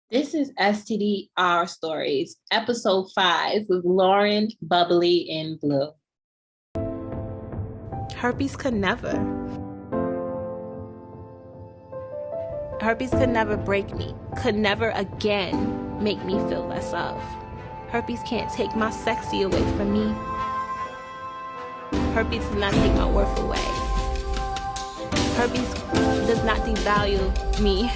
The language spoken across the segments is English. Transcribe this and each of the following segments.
This is STDR Stories, episode 5 with Lauren, Bubbly, and Blue. Herpes could never. Herpes could never break me, could never again make me feel less of. Herpes can't take my sexy away from me. Herpes does not take my worth away. Herpes does not devalue me.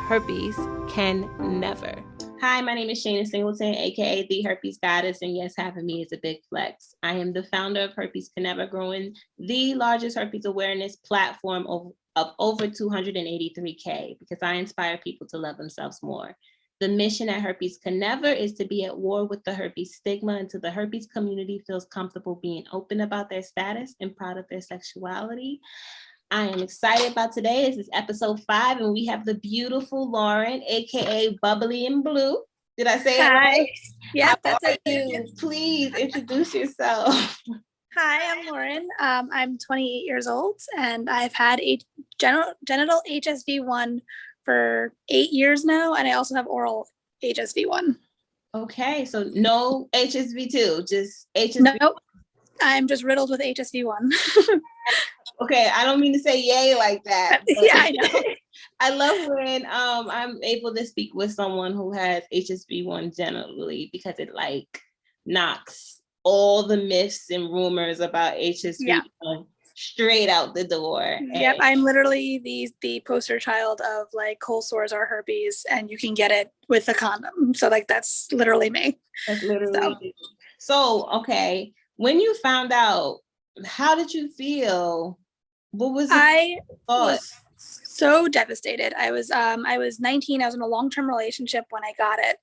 Herpes can never. Hi, my name is Shayna Singleton, aka the Herpes Goddess, and yes, having me is a big flex. I am the founder of Herpes Can Never, growing the largest herpes awareness platform of over 283K because I inspire people to love themselves more. The mission at Herpes Can Never is to be at war with the herpes stigma until the herpes community feels comfortable being open about their status and proud of their sexuality. I am excited about today. This is episode 5, and we have the beautiful Lauren, aka Bubblieinblu. Did I say it right? Yeah, that's it. Please introduce yourself. Hi, I'm Lauren. I'm 28 years old, and I've had genital HSV1 for 8 years now, and I also have oral HSV1. Okay, so no HSV2, just HSV1. Nope, I'm just riddled with HSV1. Okay, I don't mean to say yay like that. Yeah, I know. I love when I'm able to speak with someone who has HSV1 generally, because it like knocks all the myths and rumors about HSV1 straight out the door. Yep, I'm literally the poster child of like cold sores or herpes, and you can get it with a condom. So like that's literally me. That's literally so okay. When you found out, how did you feel? What was it? I was so devastated. I was 19. I was in a long-term relationship when I got it.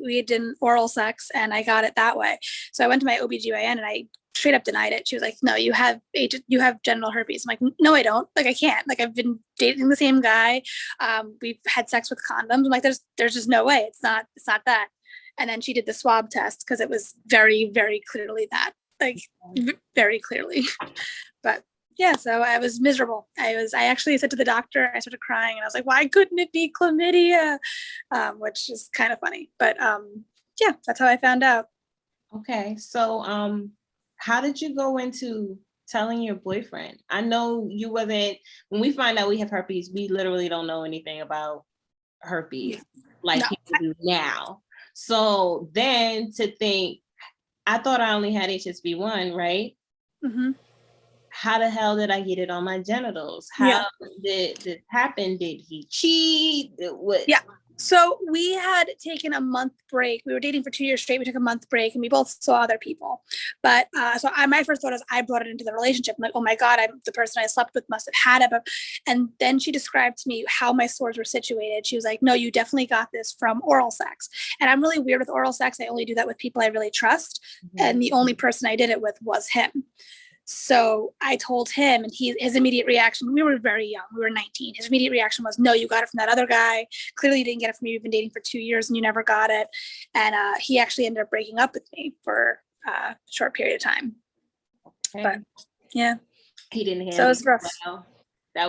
We did oral sex and I got it that way. So I went to my OBGYN and I straight up denied it. She was like, no, you have genital herpes. I'm like, no, I don't. Like, I can't. Like, I've been dating the same guy. We've had sex with condoms. I'm like, there's just no way. It's not that. And then she did the swab test because it was very, very clearly that. Like, very clearly. But yeah, so I was miserable. I actually said to the doctor, I started crying and I was like, why couldn't it be chlamydia? Which is kind of funny. But yeah, that's how I found out. Okay, so how did you go into telling your boyfriend? I know you wasn't, when we find out we have herpes, we literally don't know anything about herpes like people do now. So then to think, I thought I only had HSV1, right? Mm-hmm. How the hell did I get it on my genitals? How did this happen? Did he cheat? What? Yeah. So we had taken a month break. We were dating for 2 years straight. We took a month break and we both saw other people. But my first thought is I brought it into the relationship. I'm like, oh my God, the person I slept with must have had it. And then she described to me how my sores were situated. She was like, no, you definitely got this from oral sex. And I'm really weird with oral sex. I only do that with people I really trust. Mm-hmm. And the only person I did it with was him. So I told him, and his immediate reaction, we were very young, we were 19. His immediate reaction was, no, you got it from that other guy. Clearly you didn't get it from me. You've been dating for 2 years and you never got it. And he actually ended up breaking up with me for a short period of time. Okay. But yeah. He didn't handle so it was rough. Well.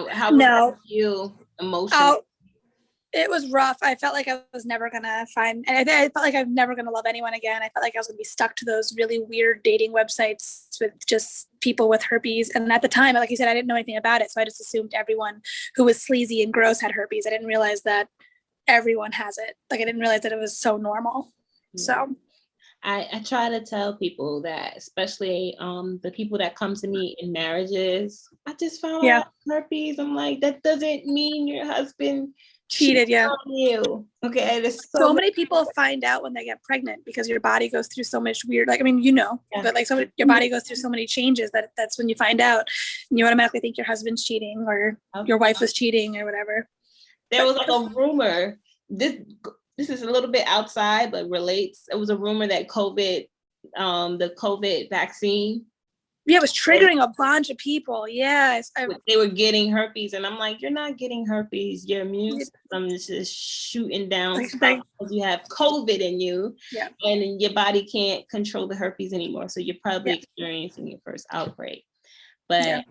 How was you emotionally? It was rough. I felt like I was never going to find, and I felt like I'm never going to love anyone again. I felt like I was going to be stuck to those really weird dating websites with just people with herpes. And at the time, like you said, I didn't know anything about it. So I just assumed everyone who was sleazy and gross had herpes. I didn't realize that everyone has it. Like I didn't realize that it was so normal. Yeah. So I try to tell people that, especially the people that come to me in marriages, I just found out herpes. I'm like, that doesn't mean your husband cheated on you. Okay, there's so many people find out when they get pregnant because your body goes through so much weird, like, I mean, but like your body goes through so many changes that's when you find out and you automatically think your husband's cheating or your wife was cheating or whatever. There was like a rumor, this is a little bit outside but relates. It was a rumor that the COVID vaccine, it was triggering a bunch of people. Yes. They were getting herpes. And I'm like, you're not getting herpes. Your immune system is just shooting down because you have COVID in you. Yeah. And your body can't control the herpes anymore. So you're probably experiencing your first outbreak. But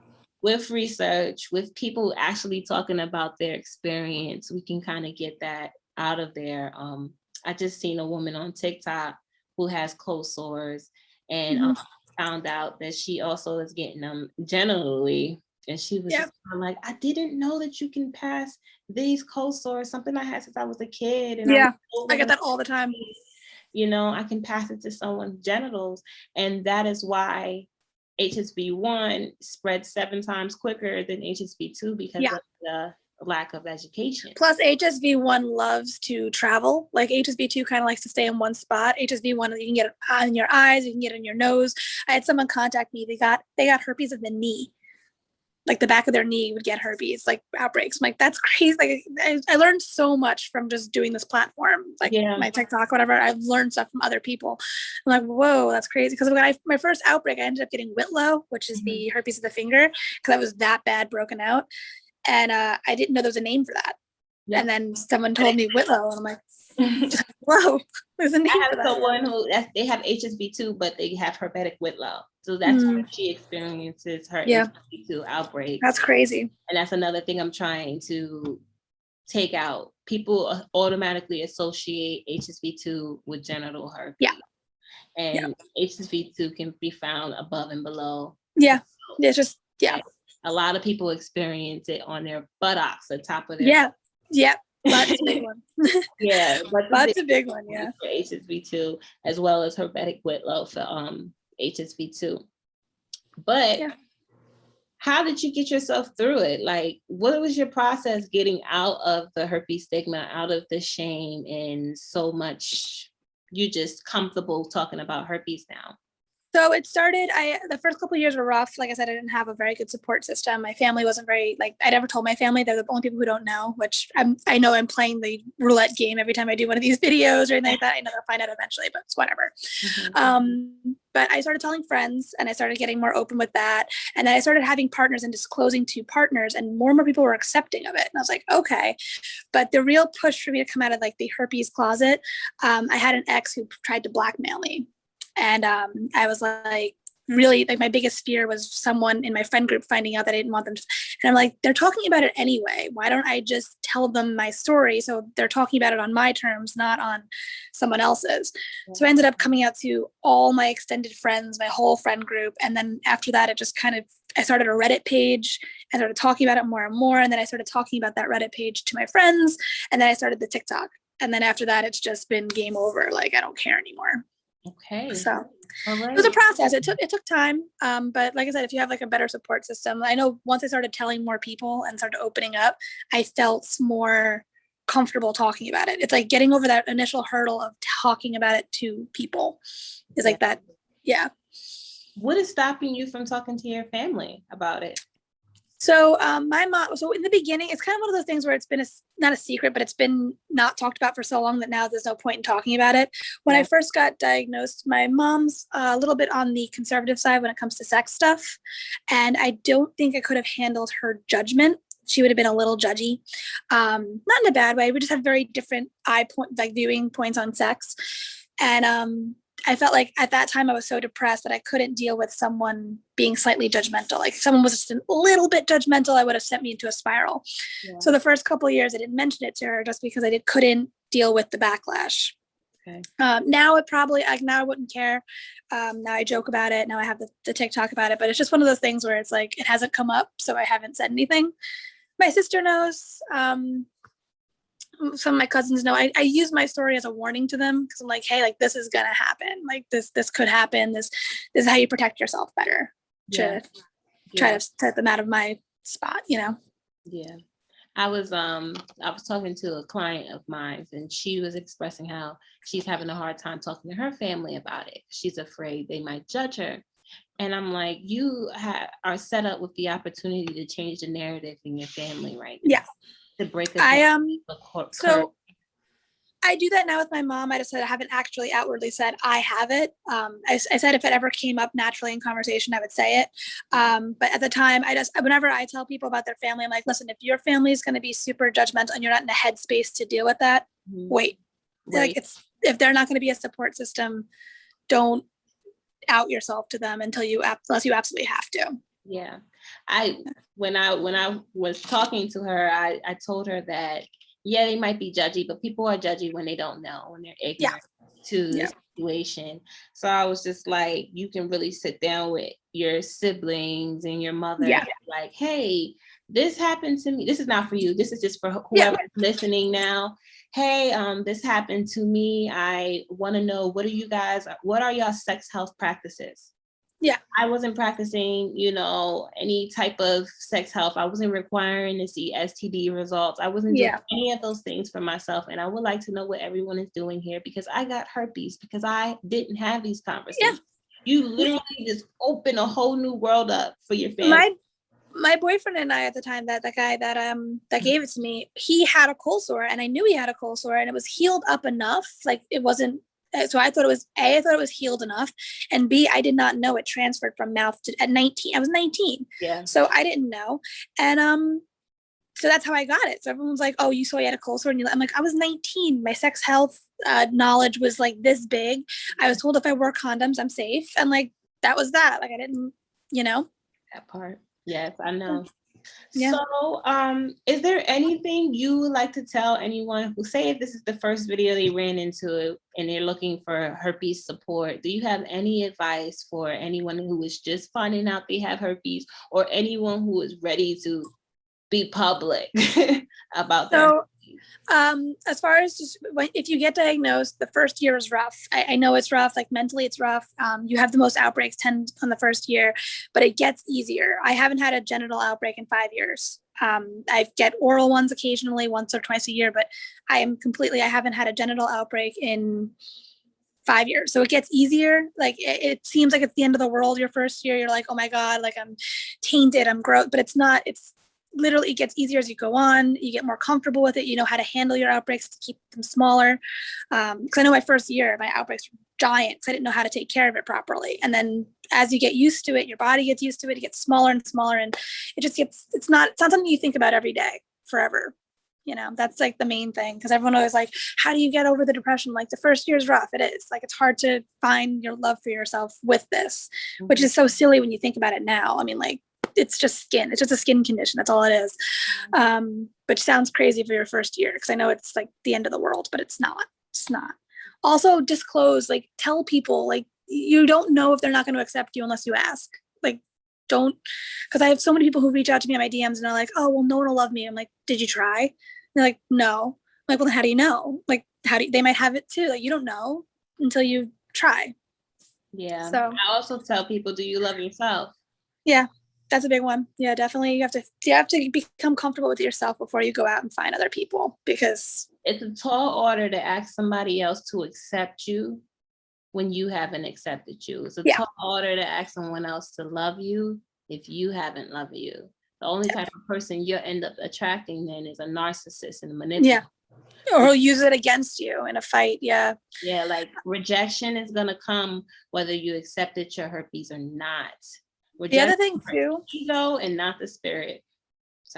with research, with people actually talking about their experience, we can kind of get that out of there. I just seen a woman on TikTok who has cold sores, and found out that she also is getting them generally. And she was just kinda like, I didn't know that you can pass these cold sores, something I had since I was a kid. And I get that all the time. You know, I can pass it to someone's genitals. And that is why HSV1 spreads 7 times quicker than HSV2 because of the lack of education. Plus HSV1 loves to travel. Like HSV2 kind of likes to stay in one spot. HSV1, you can get it on your eyes, you can get it in your nose. I had someone contact me, they got herpes of the knee. Like the back of their knee would get herpes, like outbreaks. I'm like, that's crazy. Like I learned so much from just doing this platform, like my TikTok, whatever. I've learned stuff from other people. I'm like, whoa, that's crazy. Because when my first outbreak, I ended up getting whitlow, which is the herpes of the finger, because I was that bad broken out. And I didn't know there was a name for that. Yep. And then someone told me whitlow, and I'm like, whoa, there's a name for that. Someone who they have HSV2, but they have herpetic whitlow. So that's when she experiences her HSV2 outbreak. That's crazy. And that's another thing I'm trying to take out. People automatically associate HSV2 with genital herpes. Yeah. And HSV2 can be found above and below. Yeah. It's just, a lot of people experience it on their buttocks, the top of their Butt's a big one. Butt's a big one, for HSV2, as well as herpetic whitlow for HSV2. But how did you get yourself through it? Like, what was your process getting out of the herpes stigma, out of the shame, and so much you just comfortable talking about herpes now? So it started, the first couple of years were rough. Like I said, I didn't have a very good support system. My family wasn't very, I never told my family. They're the only people who don't know, which I know I'm playing the roulette game every time I do one of these videos or anything like that. I know they'll find out eventually, but it's whatever. But I started telling friends, and I started getting more open with that. And then I started having partners and disclosing to partners, and more people were accepting of it. And I was like, okay. But the real push for me to come out of the herpes closet, I had an ex who tried to blackmail me. And I was like, really, my biggest fear was someone in my friend group finding out that I didn't want them to. And I'm like, they're talking about it anyway. Why don't I just tell them my story? So they're talking about it on my terms, not on someone else's. So I ended up coming out to all my extended friends, my whole friend group. And then after that, it just I started a Reddit page. I started talking about it more and more. And then I started talking about that Reddit page to my friends. And then I started the TikTok. And then after that, it's just been game over. Like, I don't care anymore. Okay. So it was a process. It took time. But like I said, if you have a better support system, I know once I started telling more people and started opening up, I felt more comfortable talking about it. It's like getting over that initial hurdle of talking about it to people is like that. Yeah. What is stopping you from talking to your family about it? So my mom, so in the beginning, it's kind of one of those things where it's been not a secret, but it's been not talked about for so long that now there's no point in talking about it. When I first got diagnosed, my mom's a little bit on the conservative side when it comes to sex stuff. And I don't think I could have handled her judgment. She would have been a little judgy, not in a bad way. We just have very different viewing points on sex. And I felt like at that time I was so depressed that I couldn't deal with someone being slightly judgmental. Like if someone was just a little bit judgmental, I would have sent me into a spiral. Yeah. So the first couple of years I didn't mention it to her just because I couldn't deal with the backlash. Okay. Now I wouldn't care. Now I joke about it. Now I have the TikTok about it, but it's just one of those things where it's like, it hasn't come up. So I haven't said anything. My sister knows. Some of my cousins know. I use my story as a warning to them because I'm like, hey, this is gonna happen. Like this could happen. This is how you protect yourself better. To try to set them out of my spot, Yeah. I was talking to a client of mine, and she was expressing how she's having a hard time talking to her family about it. She's afraid they might judge her. And I'm like, you are set up with the opportunity to change the narrative in your family right now. Yeah. To break so I do that now with my mom. I haven't actually outwardly said I have it. I said if it ever came up naturally in conversation, I would say it. But at the time, whenever I tell people about their family, I'm like, listen, if your family is going to be super judgmental and you're not in a headspace to deal with that, wait. Like if they're not going to be a support system, don't out yourself to them unless you absolutely have to. Yeah. When I was talking to her, I told her that, yeah, they might be judgy, but people are judgy when they don't know, when they're ignorant to the situation. So I was just like, you can really sit down with your siblings and your mother and be like, hey, this happened to me. This is not for you. This is just for whoever's listening now. Hey, this happened to me. I want to know, what are y'all sex health practices? Yeah. I wasn't practicing, any type of sex health. I wasn't requiring to see STD results. I wasn't doing any of those things for myself. And I would like to know what everyone is doing here, because I got herpes because I didn't have these conversations. You literally just open a whole new world up for your family. My boyfriend and I at the time, that guy that gave it to me, he had a cold sore, and I knew he had a cold sore, and it was healed up enough. Like, it wasn't. So I thought it was I thought it was healed enough, and B, I did not know it transferred from mouth to at 19. I was 19, so I didn't know, and so that's how I got it. So everyone's like, "Oh, you saw you had a cold sore," and I'm like, "I was 19. My sex health knowledge was like this big. I was told if I wore condoms, I'm safe, and like that was that. Like I didn't, that part. Yes, I know. Yeah. So, is there anything you would like to tell anyone who, say if this is the first video they ran into and they're looking for herpes support? Do you have any advice for anyone who is just finding out they have herpes, or anyone who is ready to be public about that? So, as far as just if you get diagnosed, the first year is rough. I know it's rough, like mentally it's rough. You have the most outbreaks 10 on the first year, but it gets easier. I haven't had a genital outbreak in 5 years. I get oral ones occasionally, once or twice a year, but I haven't had a genital outbreak in 5 years. So it gets easier. Like it seems like it's the end of the world your first year. You're like, oh my God, like I'm tainted, I'm gross, but it's not. It's literally, it gets easier as you go on. You get more comfortable with it. You know how to handle your outbreaks to keep them smaller. Because I know my first year, my outbreaks were giant because I didn't know how to take care of it properly. And then as you get used to it, your body gets used to it. It gets smaller and smaller, and it just gets. It's not something you think about every day forever. That's like the main thing, because everyone always like, how do you get over the depression? Like the first year is rough. It is like, it's hard to find your love for yourself with this, which is so silly when you think about it now. I mean, like, it's just skin. It's just a skin condition. That's all it is. But sounds crazy for your first year, because I know it's like the end of the world, but it's not. It's not. Also, disclose, like tell people, like you don't know if they're not going to accept you unless you ask. Like don't, because I have so many people who reach out to me on my DMs and they're like, oh, well, no one will love me. I'm like, did you try? And they're like, no. I'm like, well, then how do you know? Like, they might have it too. Like, you don't know until you try. Yeah. So I also tell people, do you love yourself? Yeah. That's a big one. Yeah, definitely. You have to become comfortable with yourself before you go out and find other people, because it's a tall order to ask somebody else to accept you when you haven't accepted you. It's a tall order to ask someone else to love you if you haven't loved you. The only type of person you'll end up attracting then is a narcissist and a manipulator. Yeah. Or he'll use it against you in a fight. Yeah. Yeah, like rejection is gonna come whether you accepted your herpes or not. The other thing too, ego and not the spirit.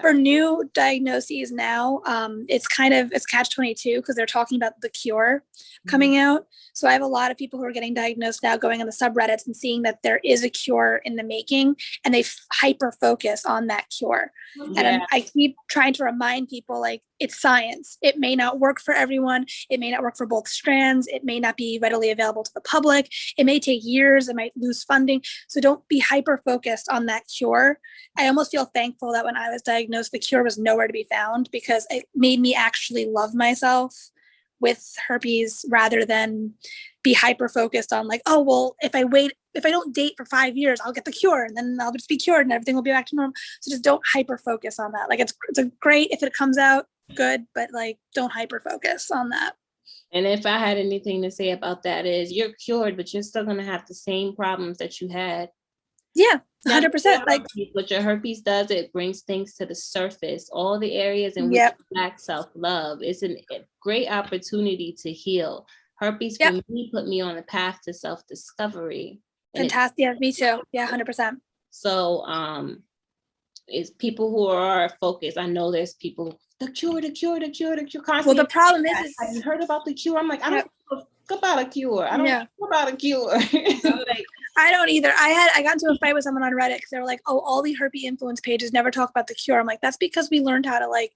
For new diagnoses now, it's catch-22, because they're talking about the cure coming out. So I have a lot of people who are getting diagnosed now, going on the subreddits and seeing that there is a cure in the making, and they hyper focus on that cure. And I keep trying to remind people, like, it's science. It may not work for everyone. It may not work for both strands. It may not be readily available to the public. It may take years. It might lose funding. So don't be hyper focused on that cure. I almost feel thankful that when I was diagnosed, the cure was nowhere to be found, because it made me actually love myself with herpes, rather than be hyper focused on like, oh, well, if I don't date for 5 years, I'll get the cure, and then I'll just be cured and everything will be back to normal. So just don't hyper focus on that. Like it's a great if it comes out good, but like don't hyper focus on that. And if I had anything to say about that is, you're cured, but you're still going to have the same problems that you had. Yeah, 100%. Like what your herpes does, it brings things to the surface, all the areas in which you lack self-love. It's a great opportunity to heal. Herpes for me put me on a path to self-discovery. Fantastic. Yeah, me too. Yeah, 100%. So it's people who are focused. I know there's people, the cure. Constantly. Well, the problem is have you heard about the cure? I'm like, I don't know about a cure. I don't know about a cure. I'm like, I don't either. I got into a fight with someone on Reddit because they were like, oh, all the herpes influence pages never talk about the cure. I'm like, that's because we learned how to like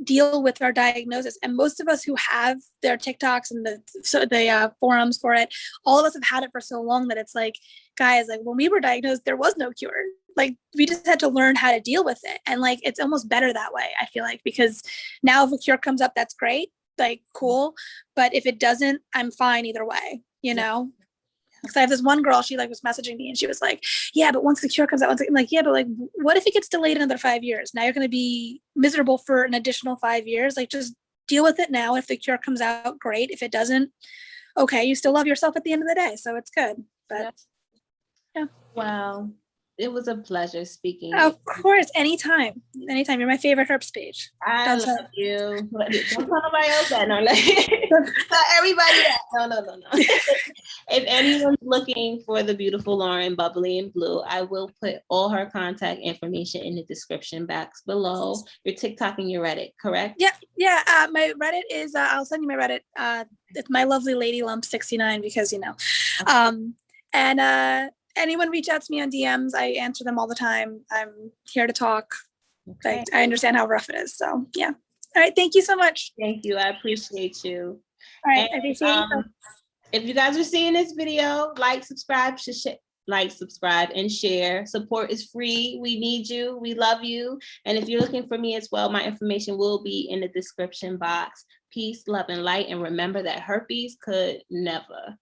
deal with our diagnosis. And most of us who have their TikToks and the forums for it, all of us have had it for so long that it's like, guys, like when we were diagnosed, there was no cure. Like we just had to learn how to deal with it. And like, it's almost better that way, I feel like, because now if a cure comes up, that's great, like cool. But if it doesn't, I'm fine either way, you know? Because I have this one girl, she like was messaging me and she was like, yeah, but once the cure comes out, I'm like, yeah, but like, what if it gets delayed another 5 years? Now you're going to be miserable for an additional 5 years. Like just deal with it now. If the cure comes out, great. If it doesn't, okay, you still love yourself at the end of the day. So it's good. But yeah. Wow. It was a pleasure speaking. Of course, anytime. Anytime. You're my favorite herpes page. I love you. Don't tell nobody else that. No, tell everybody that. No. If anyone's looking for the beautiful Lauren Bubblieinblu, I will put all her contact information in the description box below. Your TikTok and your Reddit, correct? Yeah. My Reddit is, I'll send you my Reddit. It's my lovely lady lump 69 because, you know, and anyone reach out to me on DMs. I answer them all the time. I'm here to talk. Okay. Like, I understand how rough it is. So yeah. All right. Thank you so much. Thank you. I appreciate you. All right. And, I appreciate you. If you guys are seeing this video, like, subscribe, and share. Support is free. We need you. We love you. And if you're looking for me as well, my information will be in the description box. Peace, love, and light. And remember that herpes could never.